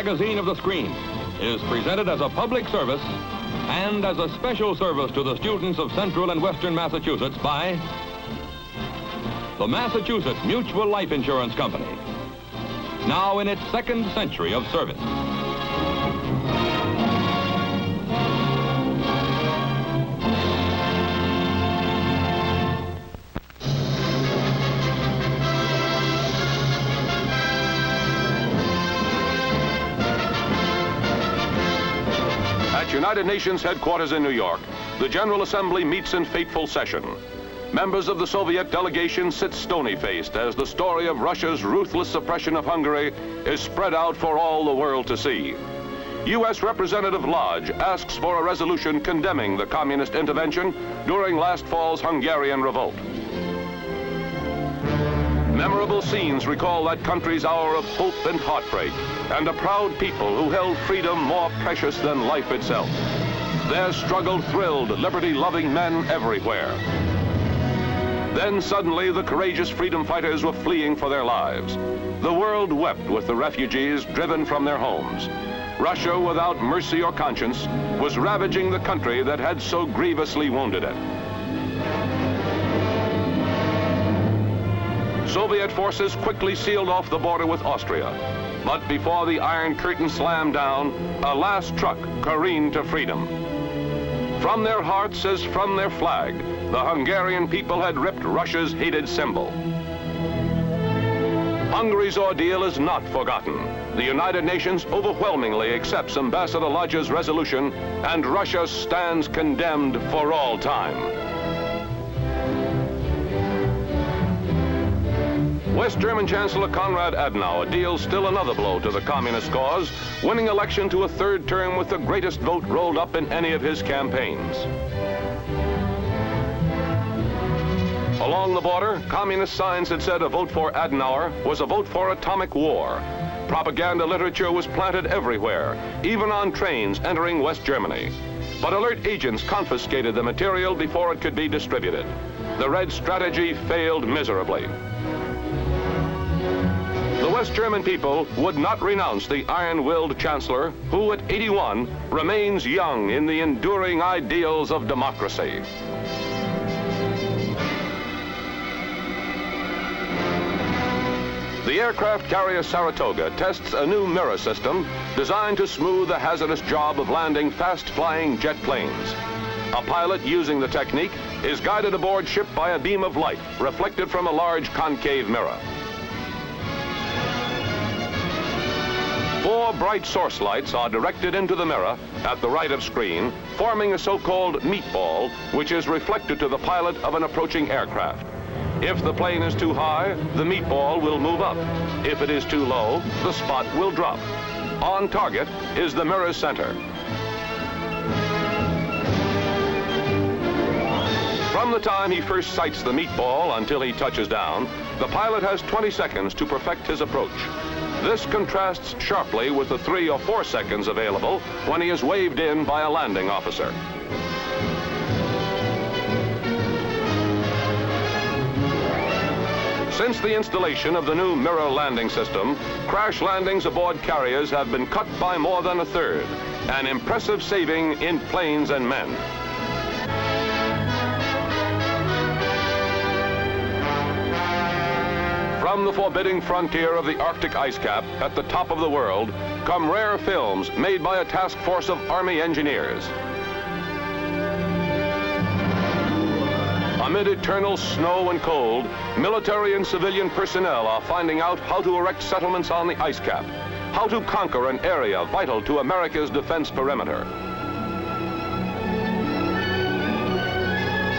magazine of the screen is presented as a public service and as a special service to the students of Central and Western Massachusetts by the Massachusetts Mutual Life Insurance Company, now in its second century of service. At United Nations headquarters in New York, the General Assembly meets in fateful session. Members of the Soviet delegation sit stony-faced as the story of Russia's ruthless suppression of Hungary is spread out for all the world to see. U.S. Representative Lodge asks for a resolution condemning the communist intervention during last fall's Hungarian revolt. Memorable scenes recall that country's hour of hope and heartbreak, and a proud people who held freedom more precious than life itself. Their struggle thrilled liberty-loving men everywhere. Then suddenly the courageous freedom fighters were fleeing for their lives. The world wept with the refugees driven from their homes. Russia, without mercy or conscience, was ravaging the country that had so grievously wounded it. Soviet forces quickly sealed off the border with Austria. But before the Iron Curtain slammed down, a last truck careened to freedom. From their hearts as from their flag, the Hungarian people had ripped Russia's hated symbol. Hungary's ordeal is not forgotten. The United Nations overwhelmingly accepts Ambassador Lodge's resolution, and Russia stands condemned for all time. West German Chancellor Konrad Adenauer deals still another blow to the communist cause, winning election to a third term with the greatest vote rolled up in any of his campaigns. Along the border, communist signs had said a vote for Adenauer was a vote for atomic war. Propaganda literature was planted everywhere, even on trains entering West Germany. But alert agents confiscated the material before it could be distributed. The Red strategy failed miserably. The West German people would not renounce the iron-willed chancellor, who at 81 remains young in the enduring ideals of democracy. The aircraft carrier Saratoga tests a new mirror system designed to smooth the hazardous job of landing fast-flying jet planes. A pilot using the technique is guided aboard ship by a beam of light reflected from a large concave mirror. 4 bright source lights are directed into the mirror at the right of screen, forming a so-called meatball, which is reflected to the pilot of an approaching aircraft. If the plane is too high, the meatball will move up. If it is too low, the spot will drop. On target is the mirror's center. From the time he first sights the meatball until he touches down, the pilot has 20 seconds to perfect his approach. This contrasts sharply with the 3 or 4 seconds available when he is waved in by a landing officer. Since the installation of the new mirror landing system, crash landings aboard carriers have been cut by more than a third, an impressive saving in planes and men. From the forbidding frontier of the Arctic ice cap at the top of the world come rare films made by a task force of Army engineers. Amid eternal snow and cold, military and civilian personnel are finding out how to erect settlements on the ice cap, how to conquer an area vital to America's defense perimeter.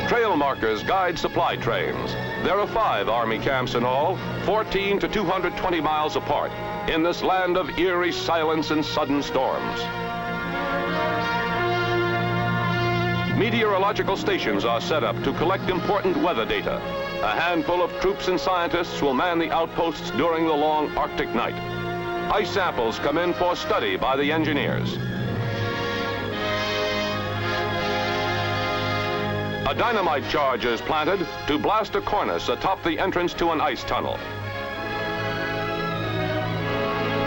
Trail markers guide supply trains. There are 5 Army camps in all, 14 to 220 miles apart, in this land of eerie silence and sudden storms. Meteorological stations are set up to collect important weather data. A handful of troops and scientists will man the outposts during the long Arctic night. Ice samples come in for study by the engineers. A dynamite charge is planted to blast a cornice atop the entrance to an ice tunnel.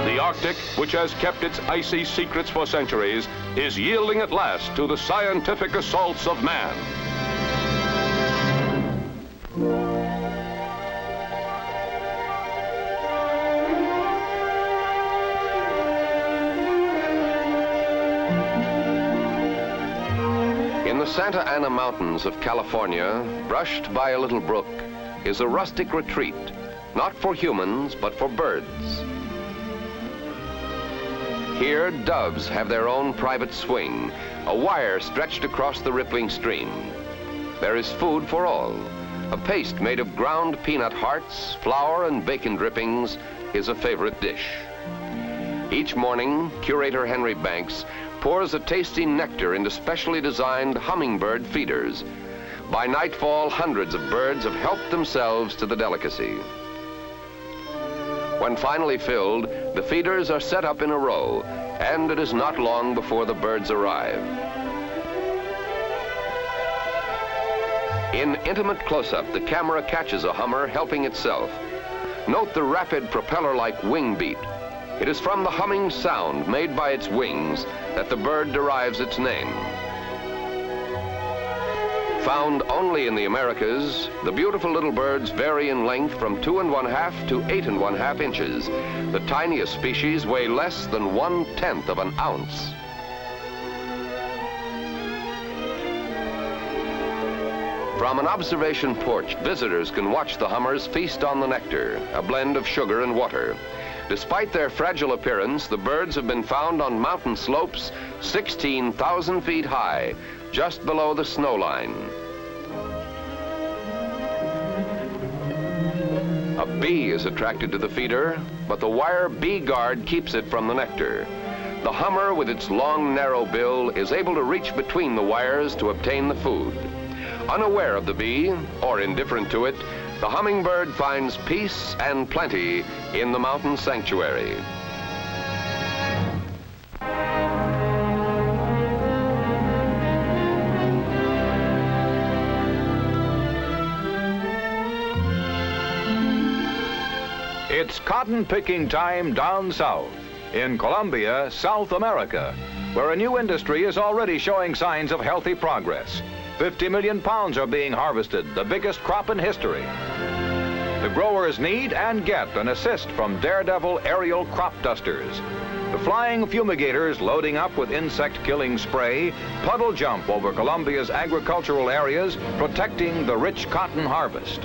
The The Arctic, which has kept its icy secrets for centuries, is yielding at last to the scientific assaults of man. In the Santa Ana Mountains of California, brushed by a little brook, is a rustic retreat, not for humans, but for birds. Here, doves have their own private swing, a wire stretched across the rippling stream. There is food for all. A paste made of ground peanut hearts, flour, and bacon drippings is a favorite dish. Each morning, curator Henry Banks pours a tasty nectar into specially designed hummingbird feeders. By nightfall, hundreds of birds have helped themselves to the delicacy. When finally filled, the feeders are set up in a row, and it is not long before the birds arrive. In intimate close-up, the camera catches a hummer helping itself. Note the rapid propeller-like wing beat. It is from the humming sound made by its wings that the bird derives its name. Found only in the Americas, the beautiful little birds vary in length from 2 1/2 to 8 1/2 inches. The tiniest species weigh less than 1/10 of an ounce. From an observation porch, visitors can watch the hummers feast on the nectar, a blend of sugar and water. Despite their fragile appearance, the birds have been found on mountain slopes 16,000 feet high, just below the snow line. A bee is attracted to the feeder, but the wire bee guard keeps it from the nectar. The hummer, with its long, narrow bill, is able to reach between the wires to obtain the food. Unaware of the bee, or indifferent to it, the hummingbird finds peace and plenty in the mountain sanctuary. It's cotton picking time down south, in Colombia, South America, where a new industry is already showing signs of healthy progress. 50 million pounds are being harvested, the biggest crop in history. The growers need and get an assist from daredevil aerial crop dusters. The flying fumigators loading up with insect-killing spray puddle jump over Colombia's agricultural areas, protecting the rich cotton harvest.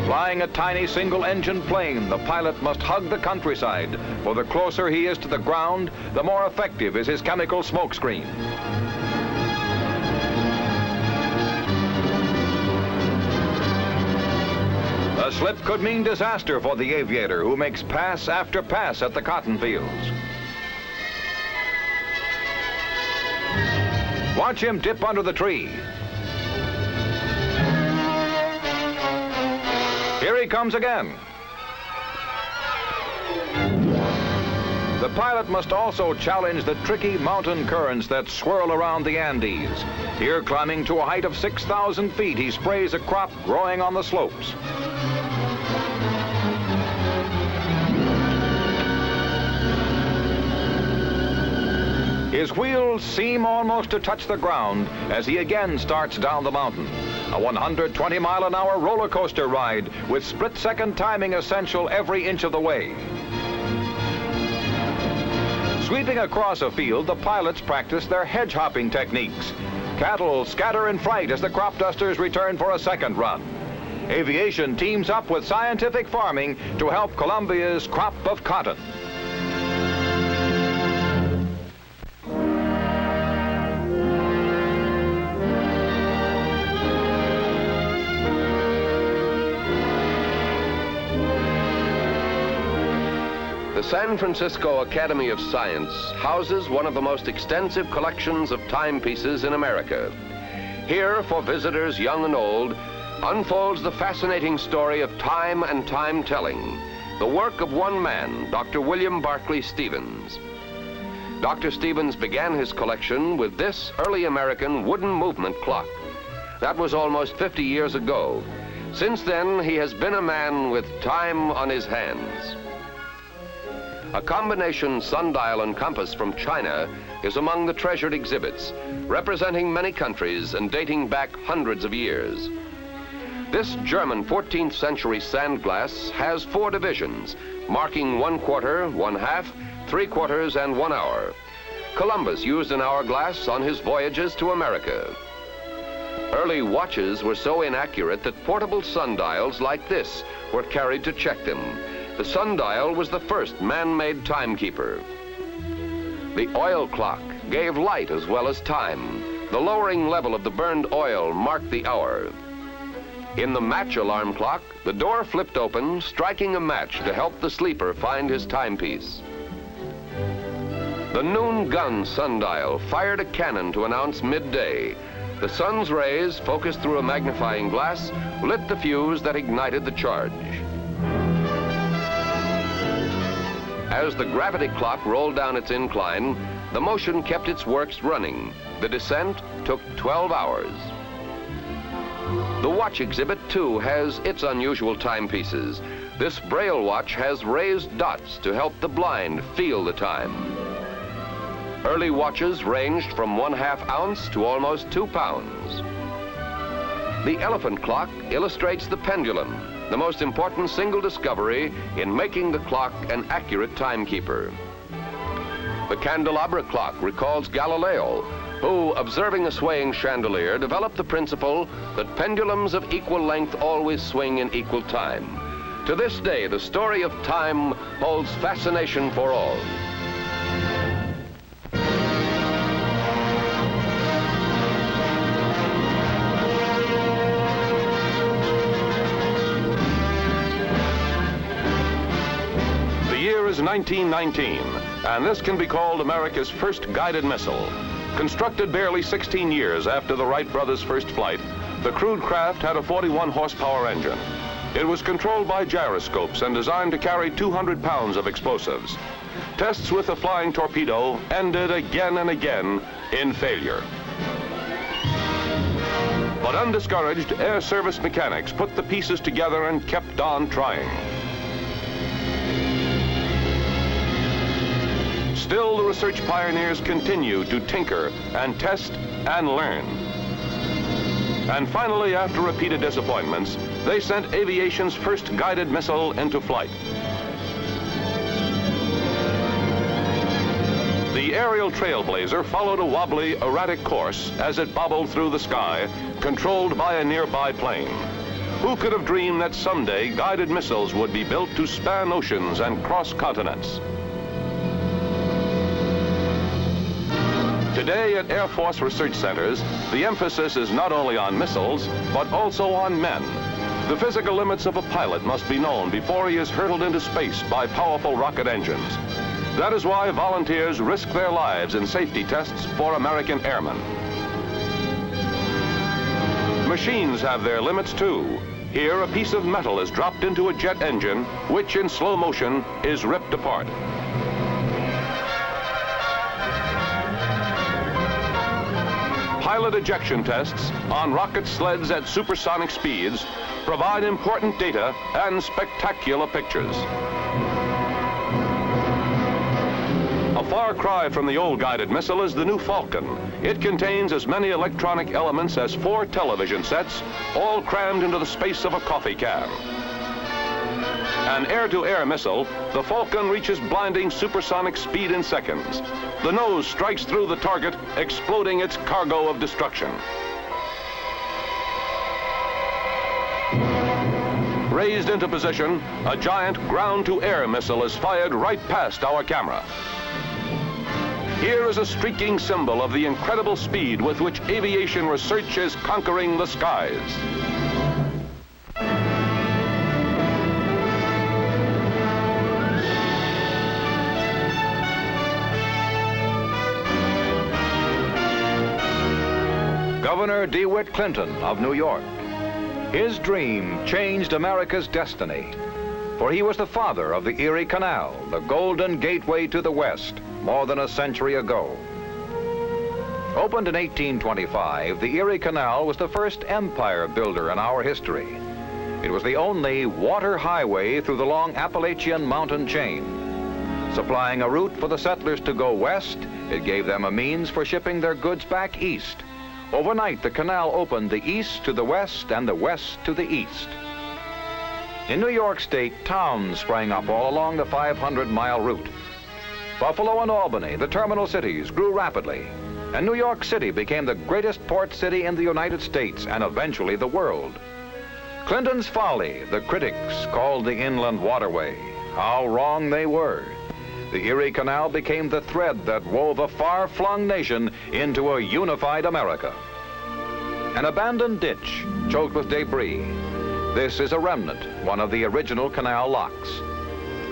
Flying a tiny single-engine plane, the pilot must hug the countryside, for the closer he is to the ground, the more effective is his chemical smokescreen. A slip could mean disaster for the aviator who makes pass after pass at the cotton fields. Watch him dip under the tree. Here he comes again. The pilot must also challenge the tricky mountain currents that swirl around the Andes. Here, climbing to a height of 6,000 feet, he sprays a crop growing on the slopes. His wheels seem almost to touch the ground as he again starts down the mountain. A 120-mile-an-hour roller coaster ride with split-second timing essential every inch of the way. Sweeping across a field, the pilots practice their hedge-hopping techniques. Cattle scatter in fright as the crop dusters return for a second run. Aviation teams up with scientific farming to help Colombia's crop of cotton. The San Francisco Academy of Science houses one of the most extensive collections of timepieces in America. Here, for visitors young and old, unfolds the fascinating story of time and time-telling, the work of one man, Dr. William Barclay Stevens. Dr. Stevens began his collection with this early American wooden movement clock. That was almost 50 years ago. Since then, he has been a man with time on his hands. A combination sundial and compass from China is among the treasured exhibits, representing many countries and dating back hundreds of years. This German 14th century sand glass has 4 divisions, marking 1/4, 1/2, 3/4, and 1 hour. Columbus used an hourglass on his voyages to America. Early watches were so inaccurate that portable sundials like this were carried to check them. The sundial was the first man-made timekeeper. The oil clock gave light as well as time. The lowering level of the burned oil marked the hour. In the match alarm clock, the door flipped open, striking a match to help the sleeper find his timepiece. The noon gun sundial fired a cannon to announce midday. The sun's rays, focused through a magnifying glass, lit the fuse that ignited the charge. As the gravity clock rolled down its incline, the motion kept its works running. The descent took 12 hours. The watch exhibit, too, has its unusual timepieces. This Braille watch has raised dots to help the blind feel the time. Early watches ranged from 1/2 ounce to almost 2 pounds. The elephant clock illustrates the pendulum, the most important single discovery in making the clock an accurate timekeeper. The candelabra clock recalls Galileo, who, observing a swaying chandelier, developed the principle that pendulums of equal length always swing in equal time. To this day, the story of time holds fascination for all. The year is 1919, and this can be called America's first guided missile. Constructed barely 16 years after the Wright brothers' first flight, the crude craft had a 41 horsepower engine. It was controlled by gyroscopes and designed to carry 200 pounds of explosives. Tests with the flying torpedo ended again and again in failure. But undiscouraged, Air Service mechanics put the pieces together and kept on trying. Still, the research pioneers continue to tinker and test and learn. And finally, after repeated disappointments, they sent aviation's first guided missile into flight. The aerial trailblazer followed a wobbly, erratic course as it bobbled through the sky, controlled by a nearby plane. Who could have dreamed that someday guided missiles would be built to span oceans and cross continents? Today at Air Force research centers, the emphasis is not only on missiles, but also on men. The physical limits of a pilot must be known before he is hurtled into space by powerful rocket engines. That is why volunteers risk their lives in safety tests for American airmen. Machines have their limits too. Here, a piece of metal is dropped into a jet engine, which in slow motion is ripped apart. Pilot ejection tests on rocket sleds at supersonic speeds provide important data and spectacular pictures. A far cry from the old guided missile is the new Falcon. It contains as many electronic elements as 4 television sets, all crammed into the space of a coffee can. An air-to-air missile, the Falcon reaches blinding supersonic speed in seconds. The nose strikes through the target, exploding its cargo of destruction. Raised into position, a giant ground-to-air missile is fired right past our camera. Here is a streaking symbol of the incredible speed with which aviation research is conquering the skies. Governor DeWitt Clinton of New York. His dream changed America's destiny, for he was the father of the Erie Canal, the golden gateway to the West, more than a century ago. Opened in 1825, the Erie Canal was the first empire builder in our history. It was the only water highway through the long Appalachian mountain chain. Supplying a route for the settlers to go west, it gave them a means for shipping their goods back east. Overnight, the canal opened the east to the west and the west to the east. In New York State, towns sprang up all along the 500-mile route. Buffalo and Albany, the terminal cities, grew rapidly, and New York City became the greatest port city in the United States and eventually the world. Clinton's folly, the critics called the inland waterway. How wrong they were. The Erie Canal became the thread that wove a far-flung nation into a unified America. An abandoned ditch choked with debris. This is a remnant, one of the original canal locks.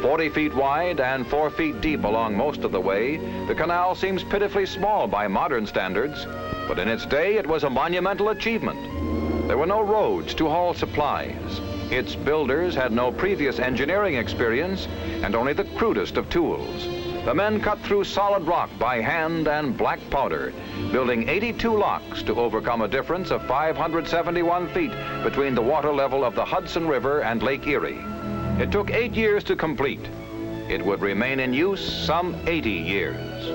40 feet wide and 4 feet deep along most of the way, the canal seems pitifully small by modern standards, but in its day it was a monumental achievement. There were no roads to haul supplies. Its builders had no previous engineering experience and only the crudest of tools. The men cut through solid rock by hand and black powder, building 82 locks to overcome a difference of 571 feet between the water level of the Hudson River and Lake Erie. It took 8 years to complete. It would remain in use some 80 years.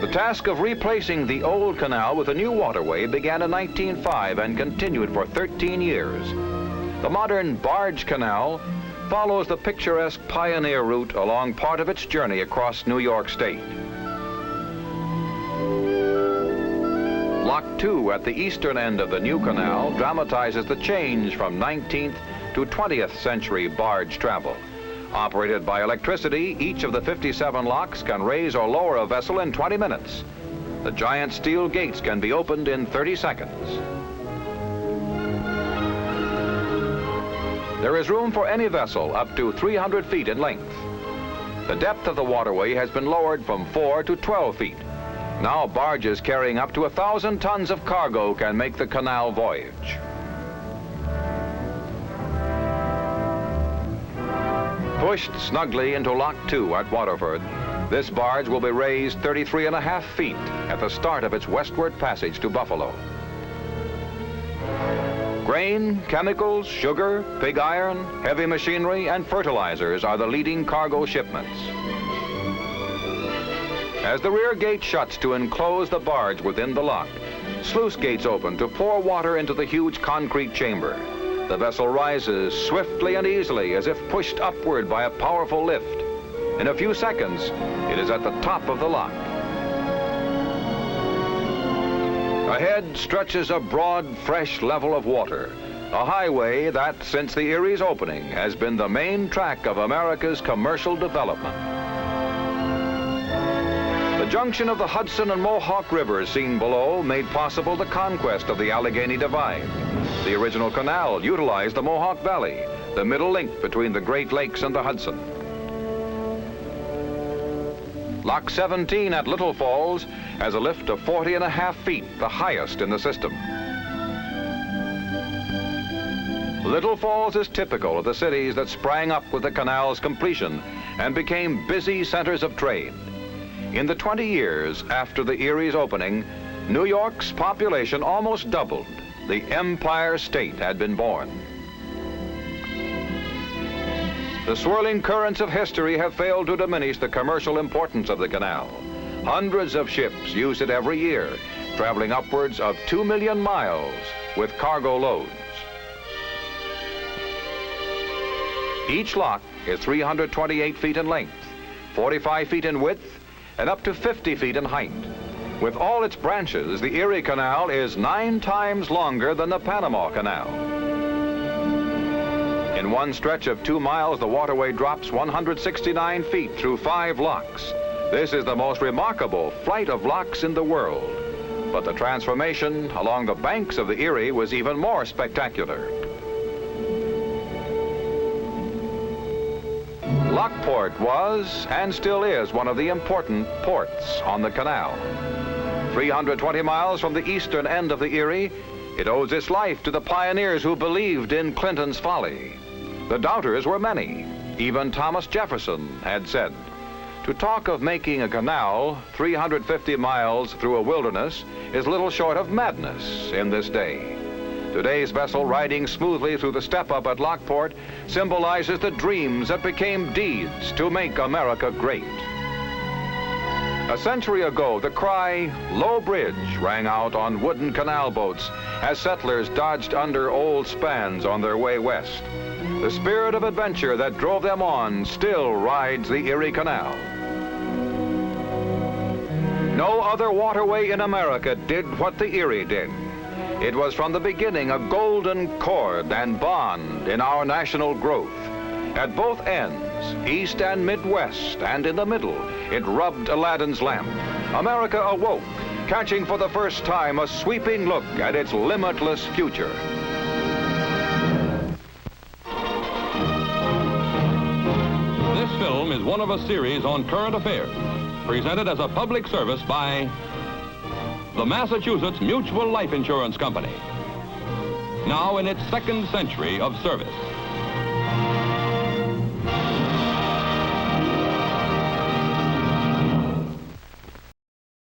The task of replacing the old canal with a new waterway began in 1905 and continued for 13 years. The modern barge canal follows the picturesque pioneer route along part of its journey across New York State. Lock 2 at the eastern end of the new canal dramatizes the change from 19th to 20th century barge travel. Operated by electricity, each of the 57 locks can raise or lower a vessel in 20 minutes. The giant steel gates can be opened in 30 seconds. There is room for any vessel up to 300 feet in length. The depth of the waterway has been lowered from 4 to 12 feet. Now barges carrying up to 1,000 tons of cargo can make the canal voyage. Pushed snugly into Lock 2 at Waterford, this barge will be raised 33.5 feet at the start of its westward passage to Buffalo. Grain, chemicals, sugar, pig iron, heavy machinery, and fertilizers are the leading cargo shipments. As the rear gate shuts to enclose the barge within the lock, sluice gates open to pour water into the huge concrete chamber. The vessel rises swiftly and easily as if pushed upward by a powerful lift. In a few seconds, it is at the top of the lock. Ahead stretches a broad, fresh level of water, a highway that, since the Erie's opening, has been the main track of America's commercial development. The junction of the Hudson and Mohawk Rivers seen below made possible the conquest of the Allegheny Divide. The original canal utilized the Mohawk Valley, the middle link between the Great Lakes and the Hudson. Lock 17 at Little Falls has a lift of 40.5 feet, the highest in the system. Little Falls is typical of the cities that sprang up with the canal's completion and became busy centers of trade. In the 20 years after the Erie's opening, New York's population almost doubled. The Empire State had been born. The swirling currents of history have failed to diminish the commercial importance of the canal. Hundreds of ships use it every year, traveling upwards of 2 million miles with cargo loads. Each lock is 328 feet in length, 45 feet in width, and up to 50 feet in height. With all its branches, the Erie Canal is 9 times longer than the Panama Canal. In one stretch of 2 miles, the waterway drops 169 feet through 5 locks. This is the most remarkable flight of locks in the world. But the transformation along the banks of the Erie was even more spectacular. Lockport was, and still is, one of the important ports on the canal. 320 miles from the eastern end of the Erie, it owes its life to the pioneers who believed in Clinton's folly. The doubters were many. Even Thomas Jefferson had said, "To talk of making a canal 350 miles through a wilderness is little short of madness in this day." Today's vessel riding smoothly through the step-up at Lockport symbolizes the dreams that became deeds to make America great. A century ago, the cry, "Low Bridge," rang out on wooden canal boats as settlers dodged under old spans on their way west. The spirit of adventure that drove them on still rides the Erie Canal. No other waterway in America did what the Erie did. It was from the beginning a golden cord and bond in our national growth. At both ends, east and midwest, and in the middle, it rubbed Aladdin's lamp. America awoke, catching for the first time a sweeping look at its limitless future. This film is one of a series on current affairs, presented as a public service by the Massachusetts Mutual Life Insurance Company, now in its second century of service.